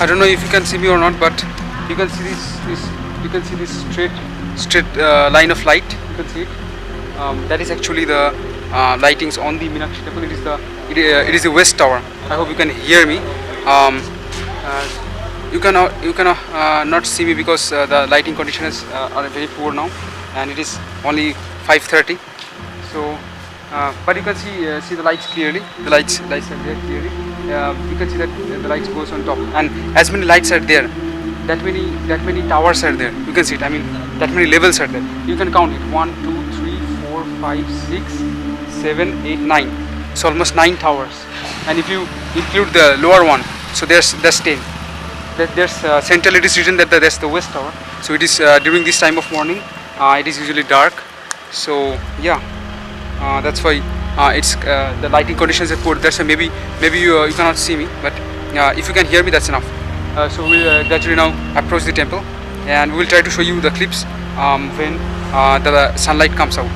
I don't know if you can see me or not, but you can see this straight line of light. You can see it. That is actually the lightings on the Meenakshi temple. It is the west tower. I hope you can hear me. You cannot not see me because the lighting conditions are very poor now, and it is only 5:30. So, but you can see the lights clearly. The lights are there clearly. You can see that the lights goes on top, and as many lights are there, that many towers are there. You can see it. I mean, that many levels are there. You can count it: 1, 2, 3, 4, 5, 6, 7, 8, 9. It's almost 9 towers. And if you include the lower one, so there's 10. There's central. It is written that that's the west tower. So it is during this time of morning. It is usually dark. So yeah, that's why it's the lighting conditions are poor. That's why maybe you cannot see me, but if you can hear me, that's enough. So we'll gradually now approach the temple, and we will try to show you the clips when the sunlight comes out.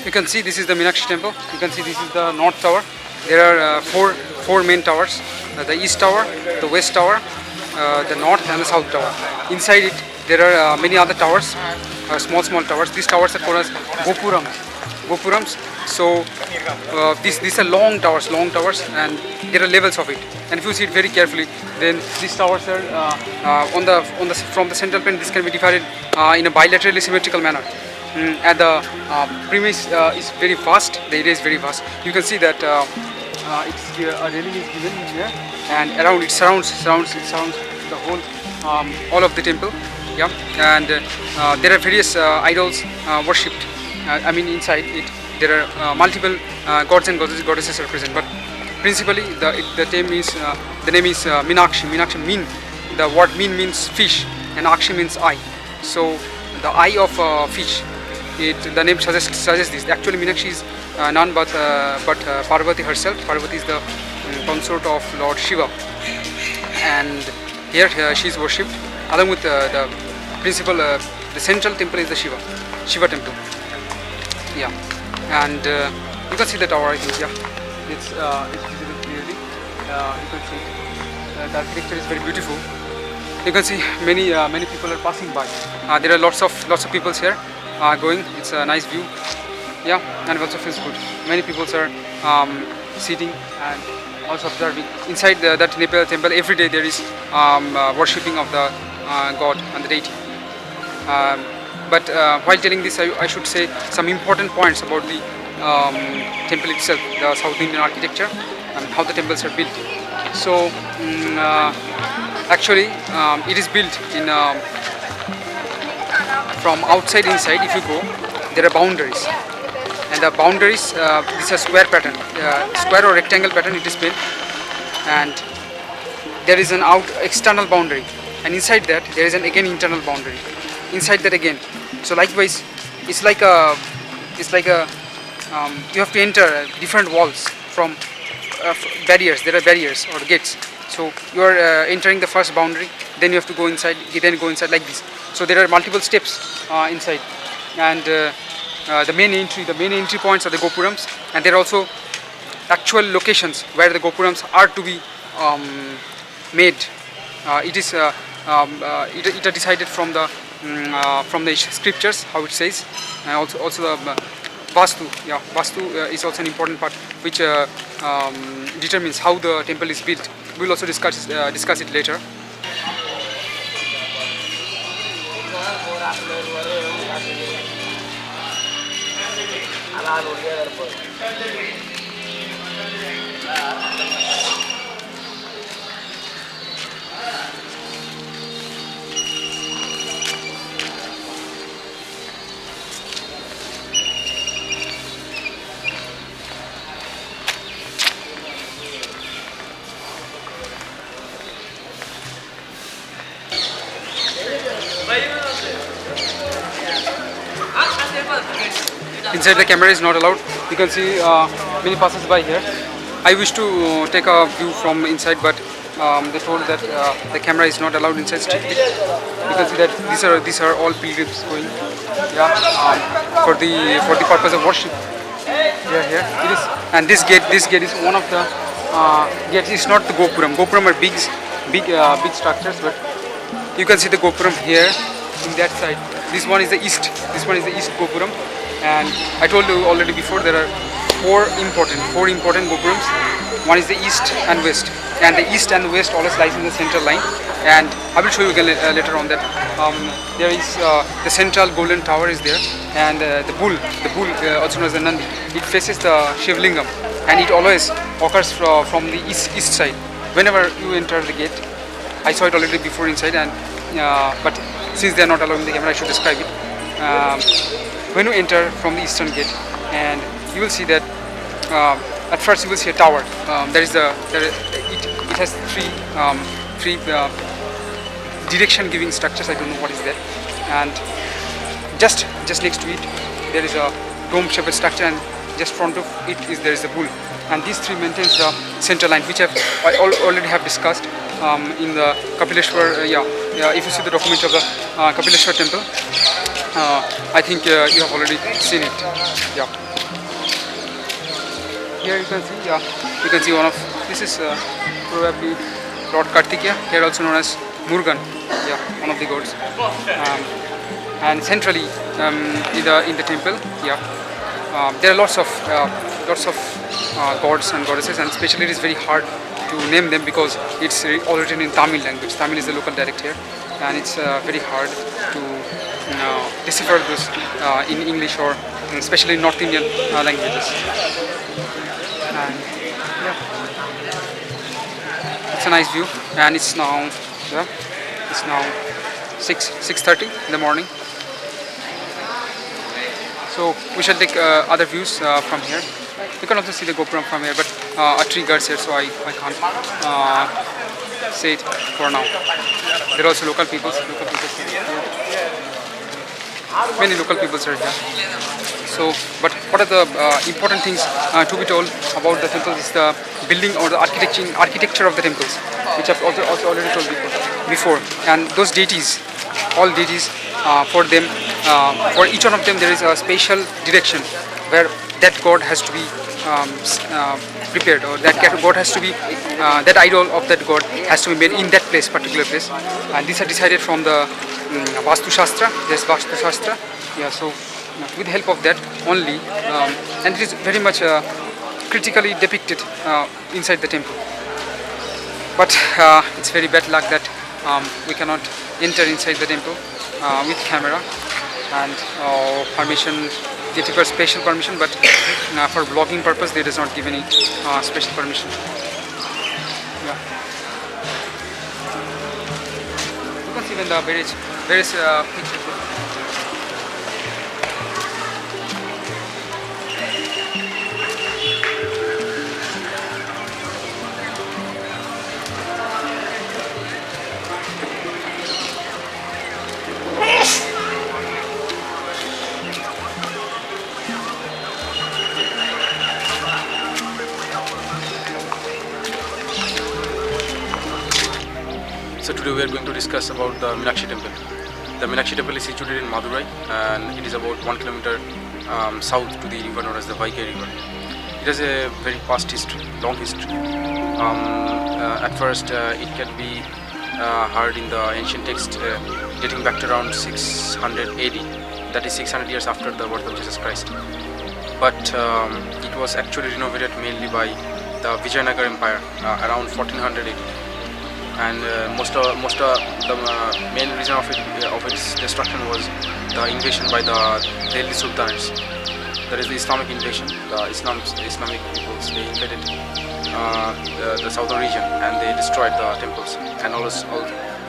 You can see this is the Meenakshi temple. You can see this is the north tower. There are four main towers: the east tower, the west tower, the north and the south tower. Inside it, there are many other towers, small towers. These towers are called as gopurams. So these are long towers, and there are levels of it. And if you see it very carefully, then these towers are from the central point. This can be divided in a bilaterally symmetrical manner. And the premise is very vast. The area is very vast. You can see that it's here, a railing is given here, and around it surrounds the whole all of the temple. Yeah, and there are various idols worshipped. I mean, inside it there are multiple gods and goddesses are present. But principally, the name is Meenakshi. Meenakshi the word means fish, and Akshi means eye. So the eye of fish. The name suggests this. Actually, Meenakshi is none but Parvati herself. Parvati is the consort of Lord Shiva, and here she is worshipped along with the principal. The central temple is the Shiva temple. Yeah, and you can see the tower. I think it's visible clearly. You can see the architecture is very beautiful. You can see many people are passing by. There are lots of people here. Going. It's a nice view, yeah, and it also feels good. Many people are sitting and also observing. Inside that Nepal temple, every day there is worshipping of the god and the deity. But while telling this, I should say some important points about the temple itself, the South Indian architecture, and how the temples are built. So actually it is built in from outside inside. If you go, there are boundaries, and the boundaries, this is a square pattern, square or rectangle pattern it is built, and there is an external boundary, and inside that there is an again internal boundary, inside that again. So likewise, it's like a you have to enter different walls from barriers. There are barriers or gates. So you are entering the first boundary, then you have to go inside, then go inside like this. So there are multiple steps inside, and the main entry points are the gopurams, and there are also actual locations where the gopurams are to be made. It are decided from the scriptures, how it says, and also the Vastu. Yeah, Vastu is also an important part which determines how the temple is built. We will also discuss it later. Inside the camera is not allowed. You can see many passers by here. I wish to take a view from inside, but they told that the camera is not allowed inside strictly. You can see that these are all pilgrims going, yeah, for the purpose of worship. Yeah, here it is. And this gate is one of the gates. It's not the gopuram. Gopuram are big structures, but you can see the gopuram here in that side. This one is the east. This one is the east gopuram. And I told you already before, there are four important gopurams. One is the east and west, and the east and west always lies in the central line. And I will show you again later on that there is the central golden tower is there, and the bull also known as the Nandi. It faces the Shivlingam, and it always occurs from the east side. Whenever you enter the gate, I saw it already before inside, and but since they are not allowing the camera, I should describe it. When you enter from the eastern gate, and you will see that at first you will see a tower. It has three direction giving structures. I don't know what is that. And just next to it there is a dome shaped structure, and just front of it there is a bull. And these three maintains the central line, which I already have discussed in the Kapileshwar. If you see the document of the Kapileshwar temple, I think you have already seen it. Yeah. Here you can see one of this is probably Lord Kartikeya, here also known as Murugan. Yeah, one of the gods. And centrally in the temple, there are lots of gods and goddesses, and especially it is very hard to name them because it's all written in Tamil language. Tamil is the local dialect here, and it's very hard to decipher this in English or especially in North Indian languages. And it's a nice view, and it's now 6:30 in the morning. So we shall take other views from here. You can also see the gopuram from here, but a tree guards here, so I can't say it for now. There are also local people. Many local people are here. So, but what are the important things to be told about the temples is the building or the architecture of the temples, which I've also already told before. And those deities, all deities, for them, for each one of them there is a special direction where that god has to be prepared, or that god has to be, that idol of that god has to be made in that particular place. And these are decided from the Vastu Shastra. There's Vastu Shastra. Yeah, so with the help of that only, and it is very much critically depicted inside the temple. But it's very bad luck that we cannot enter inside the temple with camera and permission. They require special permission, but for vlogging purpose they does not give any special permission. Yeah. You can see even the various pictures. So today we are going to discuss about the Meenakshi Temple. The Meenakshi Temple is situated in Madurai and it is about 1 kilometer south to the river known as the Vaigai river. It has a very past history, long history. At first it can be heard in the ancient text dating back to around 600 AD, that is 600 years after the birth of Jesus Christ. But it was actually renovated mainly by the Vijayanagar Empire around 1400 AD. And most of the main reason of its destruction was the invasion by the Delhi Sultanates. That is the Islamic invasion. The Islamic peoples, they invaded the southern region and they destroyed the temples and all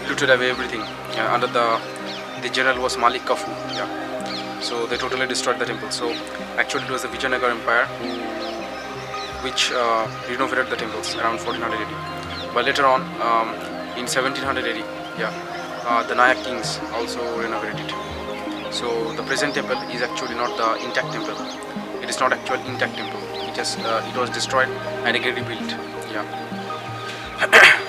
looted away everything. Under the general was Malik Kafur. Yeah. So they totally destroyed the temple. So actually it was the Vijayanagar Empire which renovated the temples around 1400 AD. But later on, in 1700 AD, the Nayak kings also renovated it. So the present temple is actually not the intact temple. It is not actual intact temple. It was destroyed and again rebuilt. Yeah.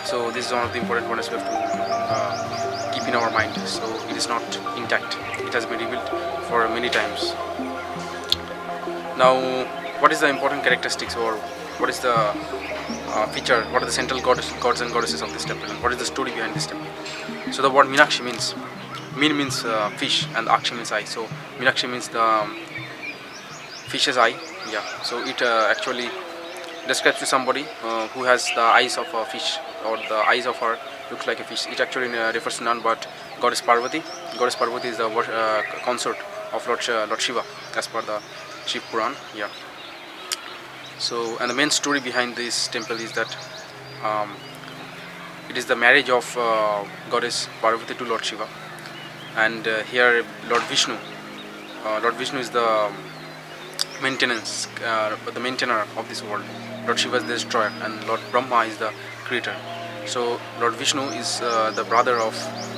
So this is one of the important points we have to keep in our mind. So it is not intact. It has been rebuilt for many times. Now, what is the important characteristics, or what is the feature, what are the central gods and goddesses of this temple, and what is the story behind this temple? So the word Meenakshi means, Meen means fish and Akshi means eye. So Meenakshi means the fish's eye. Yeah. So it actually describes to somebody who has the eyes of a fish, or the eyes of her looks like a fish. It actually refers to none but goddess Parvati. Goddess Parvati is the consort of Lord Shiva as per the Shiv Puran. Yeah. So, and the main story behind this temple is that it is the marriage of goddess Parvati to Lord Shiva, and here Lord Vishnu is the maintainer of this world. Lord Shiva is the destroyer, and Lord Brahma is the creator. So Lord Vishnu is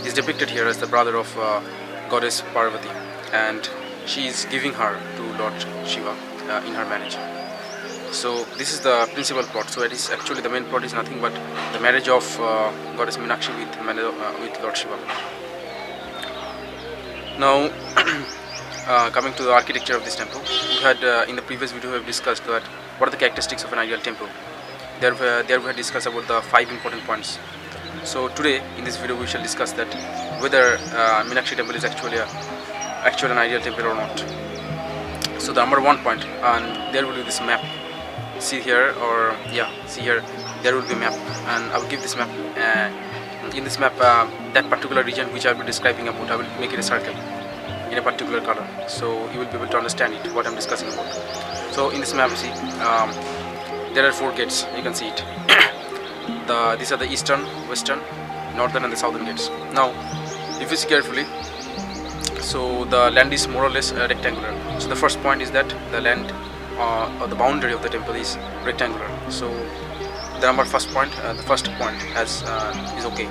is depicted here as the brother of goddess Parvati, and she is giving her to Lord Shiva in her marriage. So this is the principal plot. So it is actually, the main plot is nothing but the marriage of goddess Meenakshi with Lord Shiva. Now coming to the architecture of this temple, we had in the previous video we have discussed that what are the characteristics of an ideal temple. There we had discussed about the 5 important points. So today in this video we shall discuss that whether Meenakshi temple is actually an ideal temple or not. So the number 1 point, and there will be this map. See here, there will be a map, and I will give this map. In this map, that particular region which I will be describing about, I will make it a circle in a particular color, so you will be able to understand it, what I am discussing about. So in this map, see, there are 4 gates. You can see it. These are the eastern, western, northern, and the southern gates. Now, if you see carefully, so the land is more or less rectangular. So the first point is that the land or the boundary of the temple is rectangular. So the first point is okay.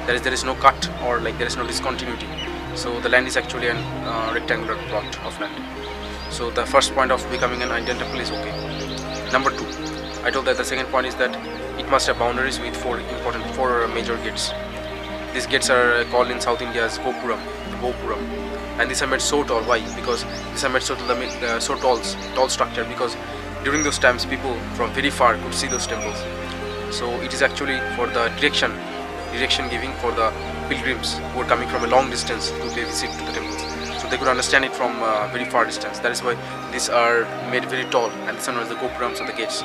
There is no cut, or like there is no discontinuity. So the land is actually a rectangular plot of land. So the first point of becoming an ideal temple is okay. Number 2, I told that the second point is that it must have boundaries with 4 major gates. These gates are called in South India as Gopuram, and these are made so tall. Why? Because these are made so tall structure, because during those times people from very far could see those temples. So it is actually for the direction giving for the pilgrims who are coming from a long distance to pay visit to the temples. So they could understand it from very far distance. That is why these are made very tall, and this one is the gopurams or the gates.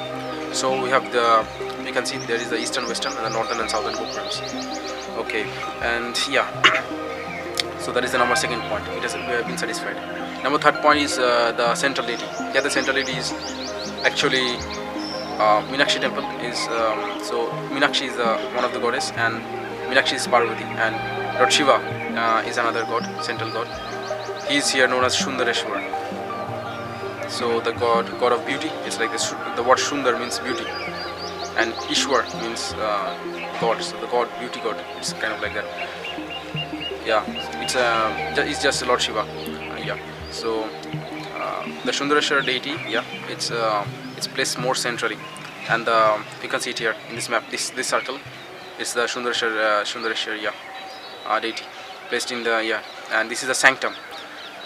So we have the, you can see there is the eastern, western, and the northern and southern gopurams. Okay, and yeah, so that is the number second point. We have been satisfied. Number third point is the central deity. Yeah, the central deity is actually Meenakshi temple is so Meenakshi is one of the goddess, and Meenakshi is Parvati, and Lord Shiva is another god, central god. He is here known as Sundareshwar. So the god of beauty. It's like this. The word Sundar means beauty, and Ishwar means god. So the god, beauty god. It's kind of like that. Yeah, it's just Lord Shiva. Yeah. So the Sundareshwar deity. Yeah, it's placed more centrally, and you can see it here in this map. This circle is the Sundareshwar deity placed in the and this is the sanctum,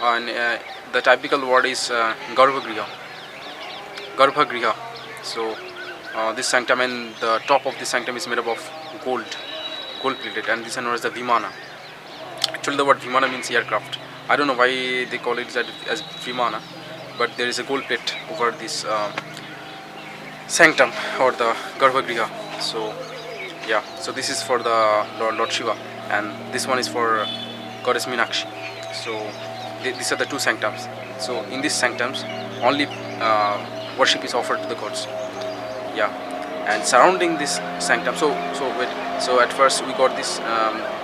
and the typical word is Garbhagriha. So this sanctum, and the top of this sanctum is made up of gold plated, and this is known as the Vimana. Actually, the word Vimana means aircraft. I don't know why they call it as Vimana, but there is a gold plate over this sanctum or the Garbhagriha. So yeah, so this is for the Lord Shiva, and this one is for Goddess Meenakshi. So these are the two sanctums. So in these sanctums only worship is offered to the gods. Yeah, and surrounding this sanctum. So at first we got this.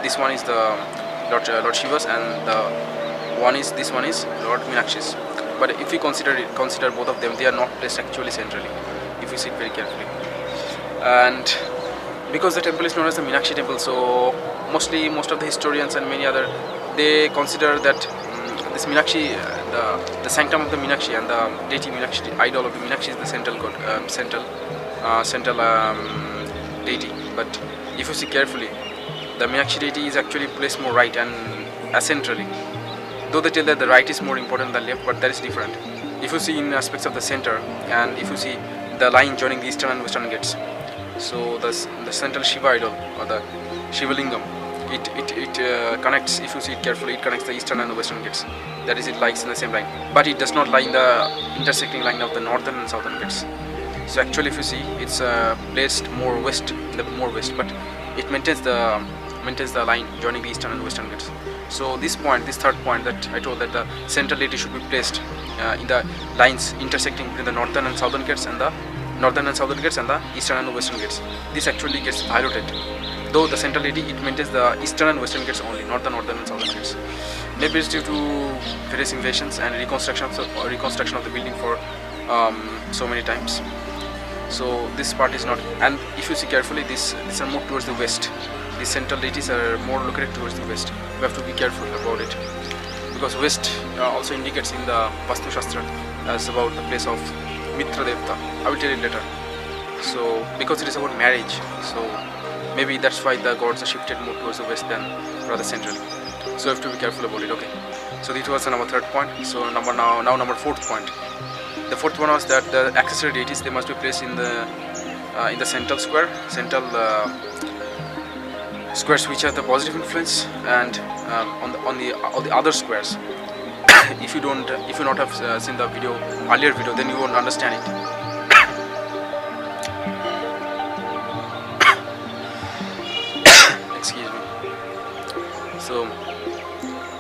This one is the Lord Shiva's, and this one is Lord Meenakshi's. But if we consider both of them, they are not placed actually centrally, if you see it very carefully. And because the temple is known as the Meenakshi temple, so most of the historians and many other, they consider that this Meenakshi, the sanctum of the Meenakshi and the deity Meenakshi, the idol of the Meenakshi, is the central god, central deity. But if you see carefully, the Meenakshi deity is actually placed more right and centrally. Though they tell that the right is more important than left, but that is different. If you see in aspects of the center, and if you see the line joining the eastern and western gates, so the central Shiva idol or the Shiva Lingam, it connects. If you see it carefully, it connects the eastern and the western gates. That is, it lies in the same line, but it does not lie in the intersecting line of the northern and southern gates. So actually, if you see, it's placed more west, but it maintains the line joining the eastern and western gates. So this third point that I told, that the central deity should be placed in the lines intersecting between the northern and southern gates, and the eastern and western gates. This actually gets violated. Though the central deity, it maintains the eastern and western gates only, not the northern and southern gates. Maybe it's due to various invasions and reconstruction of the building for so many times. So this part is not. And if you see carefully, these are more towards the west. These central deities are more located towards the west. We have to be careful about it, because west also indicates in the Vastu Shastra as about the place of Mitra Devta. I will tell you later. So because it is about marriage, so maybe that's why the gods are shifted more towards the west than rather centrally. So you have to be careful about it. Okay. So this was the number third point. So number fourth point. The fourth one was that the accessory deities, they must be placed in the central squares which have the positive influence, and on the other squares. if you not have seen the earlier video, then you won't understand it. Excuse me. So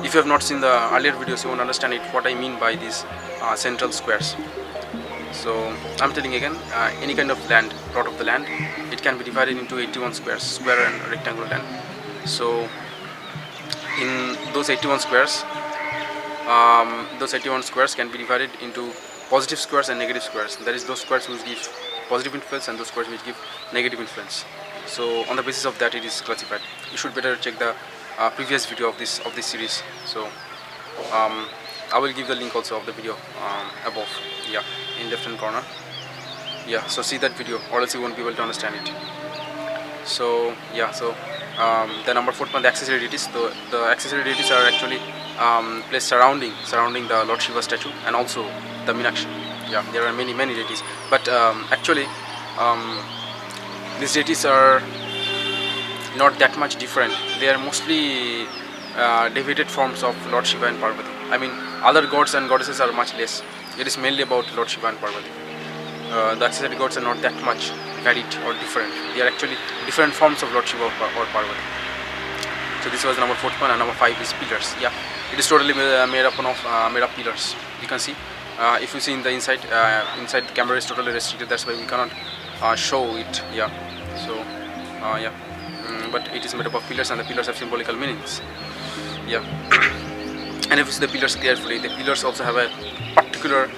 if you have not seen the earlier videos, you won't understand it, what I mean by these central squares. So I'm telling again, any kind of land, plot of the land, it can be divided into 81 squares, square and rectangular land. So in those 81 squares, can be divided into positive squares and negative squares. That is, those squares which give positive influence and those squares which give negative influence. So on the basis of that, it is classified. You should better check the previous video of this series. So I will give the link also of the video above, in left hand corner. So see that video, or else you won't be able to understand it. So the number 4 point, the accessory deities. The accessory deities are actually placed surrounding the Lord Shiva statue, and also the Meenakshi. There are many deities, but actually these deities are not that much different. They are mostly deviated forms of Lord Shiva and Parvati. I mean, other gods and goddesses are much less. it is mainly about Lord Shiva and Parvati. The accessory gods are not that much varied or different. They are actually different forms of Lord Shiva or Parvati. So this was number 4th one, and number 5 is pillars. Yeah, it is totally made up of pillars. You can see. If you see in the inside, inside the camera is totally restricted. That's why we cannot show it. Yeah. So yeah, but it is made up of pillars, and the pillars have symbolical meanings. Yeah. And if you see the pillars carefully, the pillars also have a particular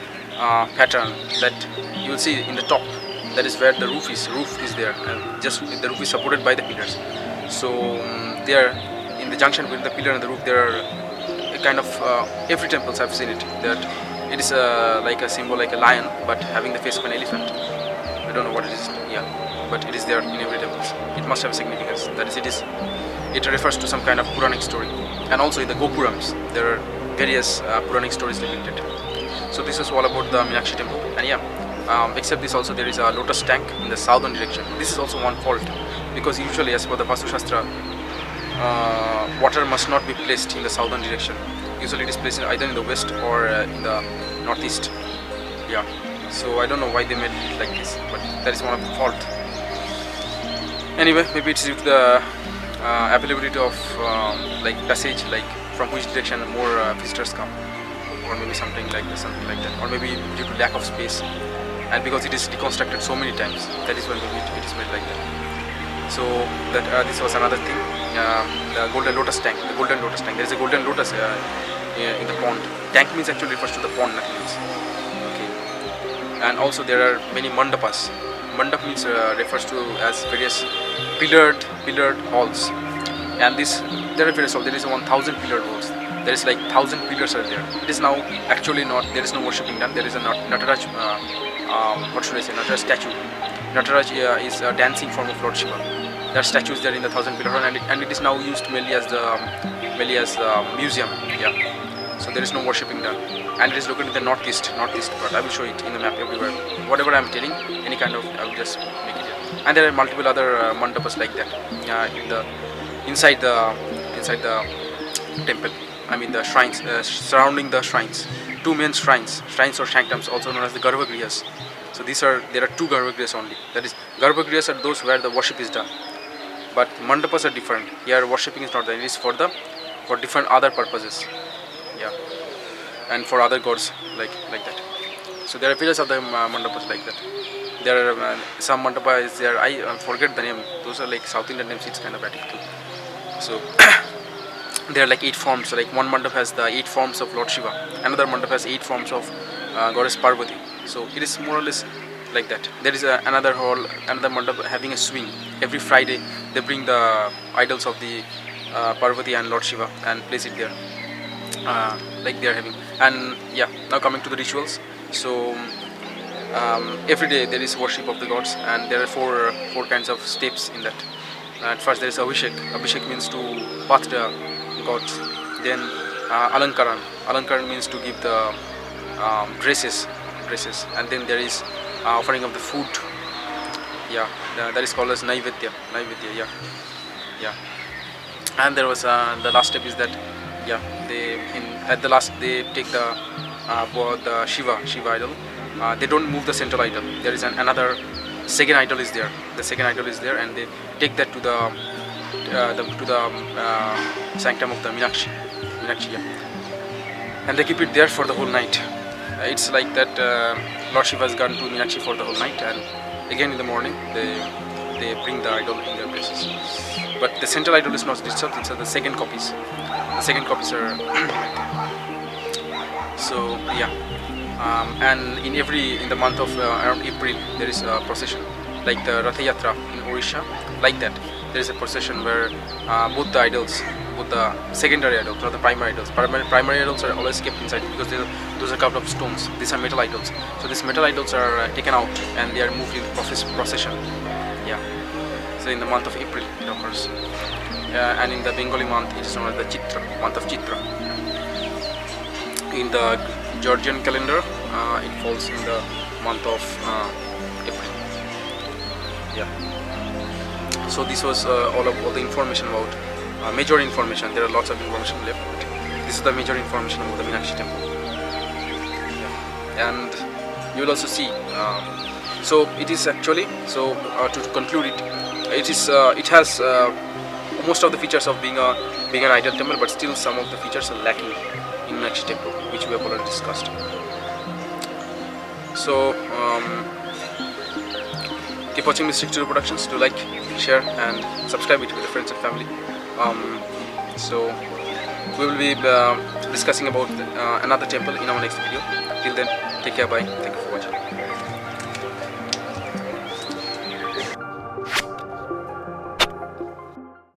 pattern that you will see in the top. That is where the roof is. Roof is there, and just the roof is supported by the pillars. So there, in the junction between the pillar and the roof, there are a kind of every temples I've seen it. That it is like a symbol, like a lion, but having the face of an elephant. I don't know what it is. Yeah, but it is there in every temple. It must have a significance. That is, it refers to some kind of Puranic story. And also in the Gopurams, there are various Puranic stories depicted. So this is all about the Meenakshi temple. And yeah, except this also there is a lotus tank in the southern direction. This is also one fault, because usually as per the Vastu Shastra, water must not be placed in the southern direction. Usually it is placed either in the west or in the northeast. Yeah. So I don't know why they made it like this, but that is one of the fault. Anyway, maybe it's due to the availability of like passage, like from which direction more visitors come, or maybe something like that, or maybe due to lack of space, and because it is deconstructed so many times, that is why maybe it is made like that. So that this was another thing. The golden lotus tank. The golden lotus tank. There is a golden lotus in the pond. Tank means actually refers to the pond, nothing else. Okay. And also there are many mandapas. Mandap means refers to as various pillared halls. And this there are various halls. There is 1,000 pillared halls. There is like 1,000 pillars are there. It is now actually not. There is no worshipping done. There is a Nataraj. What should I say? Nataraj statue. Nataraj is a dancing form of Lord Shiva. There are statues there in the 1,000 pillar hall, and it is now used mainly as the museum. Yeah. So there is no worshipping done, and it is located in the northeast part. I will show it in the map everywhere. Whatever I am telling, any kind of, I will just make it here. And there are multiple other mandapas like that. Inside the temple. I mean the shrines surrounding the shrines. 2 main shrines or sanctums, also known as the Garbhagrihas. So there are 2 Garbhagrihas only. That is, Garbhagrihas are those where the worship is done. But mandapas are different. Here worshipping is not done. It is for different other purposes. Yeah. And for other gods like that. So there are various other mandapas like that. There are some mandapa is there. I forget the name. Those are like South Indian names. It's kind of atypical. So there are like 8 forms. So like one mandap has the 8 forms of Lord Shiva. Another mandap has 8 forms of Goddess Parvati. So it is more or less like that. There is another mandap having a swing. Every Friday they bring the idols of the Parvati and Lord Shiva and place it there, like they are having. And yeah, now coming to the rituals. So every day there is worship of the gods, and there are four kinds of steps in that. At first there is Abhishek. Abhishek means to bath the gods. Then Alankaran means to give the dresses, and then there is offering of the food. Yeah, that is called as Naivedya. Yeah. And there was the last step is that at the last they take the Shiva idol. They don't move the central idol. There is another second idol is there. The second idol is there, and they take that to the sanctum of the Meenakshi. Yeah. And they keep it there for the whole night. It's like that Lord Shiva has gone to Meenakshi for the whole night, and again in the morning they bring the idol in their places. But the central idol is not itself, it's the second copies. The second copies are so yeah. And in the month of around April there is a procession, like the Ratha Yatra in Odisha, like that. There is a procession where both the idols, both the secondary idols, not the primary idols. Primary idols are always kept inside because those are carved of stones. These are metal idols. So these metal idols are taken out and they are moved in the procession. Yeah. So in the month of April it occurs. And in the Bengali month it is known as the month of Chitra. In the Georgian calendar it falls in the month of April. Yeah. So this was all the information about major information. There are lots of information left, but this is the major information about the Meenakshi temple. Yeah. and you will also see. So it is actually, so to conclude it, it has most of the features of being an ideal temple, but still some of the features are lacking in Meenakshi temple, which we have already discussed. So keep watching Mystic Studio Productions. Do like, share, and subscribe it with your friends and family. So we will be discussing about another temple in our next video. Till then, take care. Bye. Thank you.